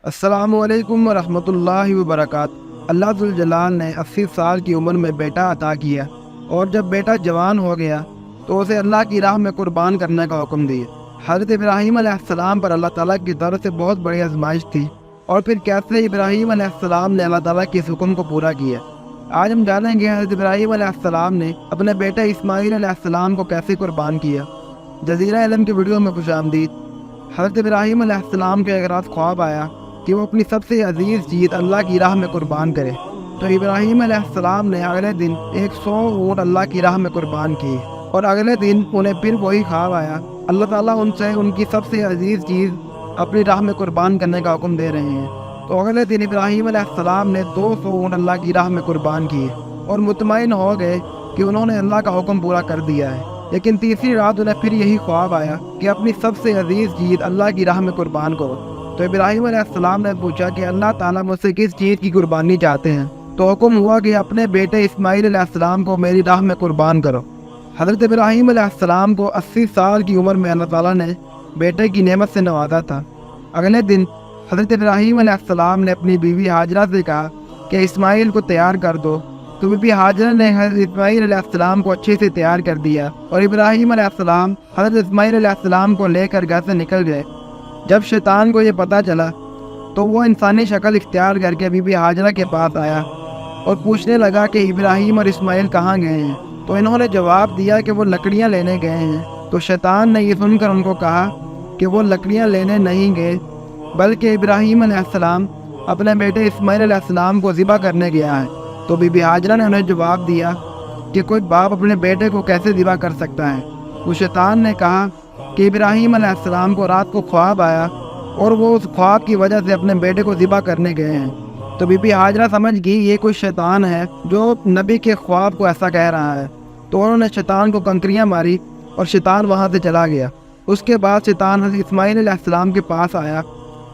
السلام علیکم ورحمۃ اللہ وبرکاتہ۔ اللہ ذوالجلال نے 80 سال کی عمر میں بیٹا عطا کیا، اور جب بیٹا جوان ہو گیا تو اسے اللہ کی راہ میں قربان کرنے کا حکم دیا۔ حضرت ابراہیم علیہ السلام پر اللہ تعالیٰ کی طرف سے بہت بڑی آزمائش تھی، اور پھر کیسے ابراہیم علیہ السلام نے اللہ تعالیٰ کے اس حکم کو پورا کیا۔ آج ہم جانیں گے حضرت ابراہیم علیہ السلام نے اپنے بیٹے اسماعیل علیہ السلام کو کیسے قربان کیا۔ جزیرہ علم کی ویڈیو میں خوش آمدید۔ حضرت ابراہیم علیہ السلام کے ایک رات خواب آیا کہ وہ اپنی سب سے عزیز چیز اللہ کی راہ میں قربان کرے، تو ابراہیم علیہ السلام نے اگلے دن 100 اونٹ اللہ کی راہ میں قربان کیے، اور اگلے دن انہیں پھر وہی خواب آیا۔ اللہ تعالیٰ ان سے ان کی سب سے عزیز چیز اپنی راہ میں قربان کرنے کا حکم دے رہے ہیں۔ تو اگلے دن ابراہیم علیہ السلام نے 200 اونٹ اللہ کی راہ میں قربان کیے، اور مطمئن ہو گئے کہ انہوں نے اللہ کا حکم پورا کر دیا ہے۔ لیکن تیسری رات انہیں پھر یہی خواب آیا کہ اپنی سب سے عزیز چیز اللہ کی راہ میں قربان کرو۔ تو ابراہیم علیہ السلام نے پوچھا کہ اللہ تعالیٰ مجھ سے کس چیز کی قربانی چاہتے ہیں؟ تو حکم ہوا کہ اپنے بیٹے اسماعیل علیہ السلام کو میری راہ میں قربان کرو۔ حضرت ابراہیم علیہ السلام کو 80 سال کی عمر میں اللہ تعالیٰ نے بیٹے کی نعمت سے نوازا تھا۔ اگلے دن حضرت ابراہیم علیہ السلام نے اپنی بیوی ہاجرہ سے کہا کہ اسماعیل کو تیار کر دو، تو بیوی ہاجرہ نے حضرت اسماعیل علیہ السلام کو اچھے سے تیار کر دیا، اور ابراہیم علیہ السلام حضرت اسماعیل علیہ السلام کو لے کر گھر سے نکل گئے۔ جب شیطان کو یہ پتہ چلا تو وہ انسانی شکل اختیار کر کے بی بی ہاجرہ کے پاس آیا اور پوچھنے لگا کہ ابراہیم اور اسماعیل کہاں گئے ہیں؟ تو انہوں نے جواب دیا کہ وہ لکڑیاں لینے گئے ہیں۔ تو شیطان نے یہ سن کر ان کو کہا کہ وہ لکڑیاں لینے نہیں گئے، بلکہ ابراہیم علیہ السلام اپنے بیٹے اسماعیل علیہ السلام کو ذبح کرنے گیا ہے۔ تو بی بی ہاجرہ نے انہیں جواب دیا کہ کوئی باپ اپنے بیٹے کو کیسے ذبح کر سکتا ہے؟ تو شیطان نے کہا کہ ابراہیم علیہ السلام کو رات کو خواب آیا، اور وہ اس خواب کی وجہ سے اپنے بیٹے کو ذبح کرنے گئے ہیں۔ تو بی بی ہاجرہ سمجھ گئی یہ کوئی شیطان ہے جو نبی کے خواب کو ایسا کہہ رہا ہے، تو انہوں نے شیطان کو کنکریاں ماری اور شیطان وہاں سے چلا گیا۔ اس کے بعد شیطان حضرت اسماعیل علیہ السلام کے پاس آیا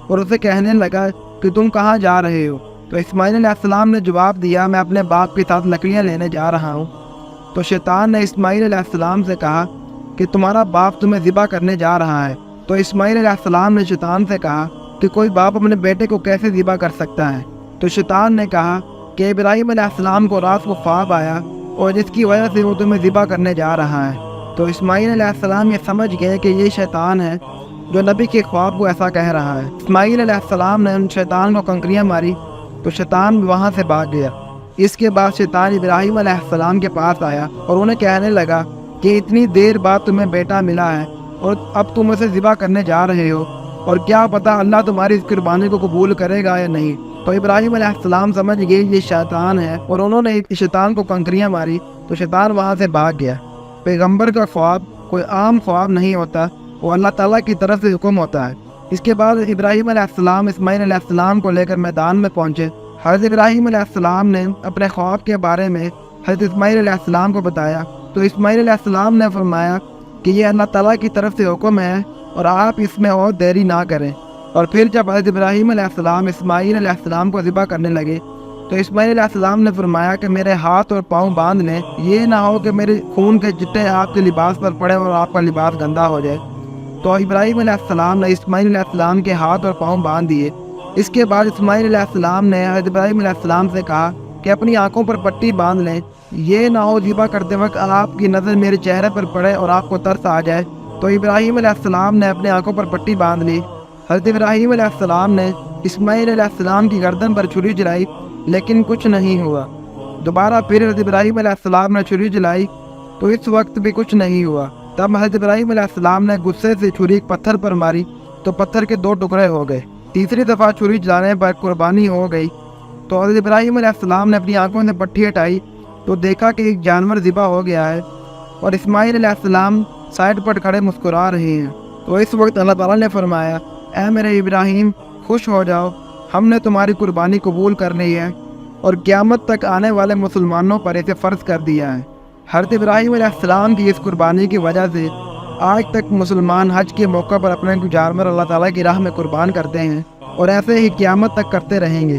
اور اسے کہنے لگا کہ تم کہاں جا رہے ہو؟ تو اسماعیل علیہ السلام نے جواب دیا میں اپنے باپ کے ساتھ لکڑیاں لینے جا رہا ہوں۔ تو شیطان نے اسماعیل علیہ السلام سے کہا کہ تمہارا باپ تمہیں ذبح کرنے جا رہا ہے۔ تو اسماعیل علیہ السلام نے شیطان سے کہا کہ کوئی باپ اپنے بیٹے کو کیسے ذبح کر سکتا ہے؟ تو شیطان نے کہا کہ ابراہیم علیہ السلام کو رات کو خواب آیا، اور جس کی وجہ سے وہ تمہیں ذبح کرنے جا رہا ہے۔ تو اسماعیل علیہ السلام یہ سمجھ گئے کہ یہ شیطان ہے جو نبی کے خواب کو ایسا کہہ رہا ہے۔ اسماعیل علیہ السلام نے ان شیطان کو کنکریاں ماری، تو شیطان وہاں سے بھاگ گیا۔ اس کے بعد شیطان ابراہیم علیہ السلام کے پاس آیا اور انہیں کہنے لگا کہ اتنی دیر بعد تمہیں بیٹا ملا ہے، اور اب تم اسے ذبح کرنے جا رہے ہو، اور کیا پتہ اللہ تمہاری اس قربانی کو قبول کرے گا یا نہیں۔ تو ابراہیم علیہ السلام سمجھ گئے یہ شیطان ہے، اور انہوں نے شیطان کو کنکریاں ماری، تو شیطان وہاں سے بھاگ گیا۔ پیغمبر کا خواب کوئی عام خواب نہیں ہوتا، وہ اللہ تعالیٰ کی طرف سے حکم ہوتا ہے۔ اس کے بعد ابراہیم علیہ السلام اسماعیل علیہ السلام کو لے کر میدان میں پہنچے۔ حضرت ابراہیم علیہ السلام نے اپنے خواب کے بارے میں حضرت اسماعیل علیہ السلام کو بتایا، تو اسماعیل علیہ السلام نے فرمایا کہ یہ اللہ تعالیٰ کی طرف سے حکم ہے، اور آپ اس میں اور دیری نہ کریں۔ اور پھر جب حضرت ابراہیم علیہ السلام اسماعیل علیہ السلام کو ذبح کرنے لگے، تو اسماعیل علیہ السلام نے فرمایا کہ میرے ہاتھ اور پاؤں باندھ لیں، یہ نہ ہو کہ میرے خون کے چٹے آپ کے لباس پر پڑے اور آپ کا لباس گندا ہو جائے۔ تو ابراہیم علیہ السلام نے اسماعیل علیہ السلام کے ہاتھ اور پاؤں باندھ دیے۔ اس کے بعد اسماعیل علیہ السلام نے حضرت ابراہیم علیہ السلام سے کہا کہ اپنی آنکھوں پر پٹی باندھ لیں، یہ نہ ہو ذبح کرتے وقت آپ کی نظر میرے چہرے پر پڑے اور آپ کو ترس آ جائے۔ تو ابراہیم علیہ السلام نے اپنے آنکھوں پر پٹی باندھ لی۔ حضرت ابراہیم علیہ السلام نے اسماعیل علیہ السلام کی گردن پر چھری چلائی، لیکن کچھ نہیں ہوا۔ دوبارہ پھر حضرت ابراہیم علیہ السلام نے چھری چلائی، تو اس وقت بھی کچھ نہیں ہوا۔ تب حضرت ابراہیم علیہ السلام نے غصے سے چھری ایک پتھر پر ماری، تو پتھر کے 2 ٹکڑے ہو گئے۔ تیسری دفعہ چھری چلانے پر قربانی ہو گئی۔ تو حضرت ابراہیم علیہ السلام نے اپنی آنکھوں سے پٹی ہٹائی، تو دیکھا کہ ایک جانور ذبح ہو گیا ہے، اور اسماعیل علیہ السلام سائڈ پر کھڑے مسکرا رہے ہیں۔ تو اس وقت اللہ تعالیٰ نے فرمایا اے میرے ابراہیم، خوش ہو جاؤ، ہم نے تمہاری قربانی قبول کر لی ہے، اور قیامت تک آنے والے مسلمانوں پر اسے فرض کر دیا ہے۔ حضرت ابراہیم علیہ السلام کی اس قربانی کی وجہ سے آج تک مسلمان حج کے موقع پر اپنے جانور اللہ تعالیٰ کی راہ میں قربان کرتے ہیں، اور ایسے ہی قیامت تک کرتے رہیں گے۔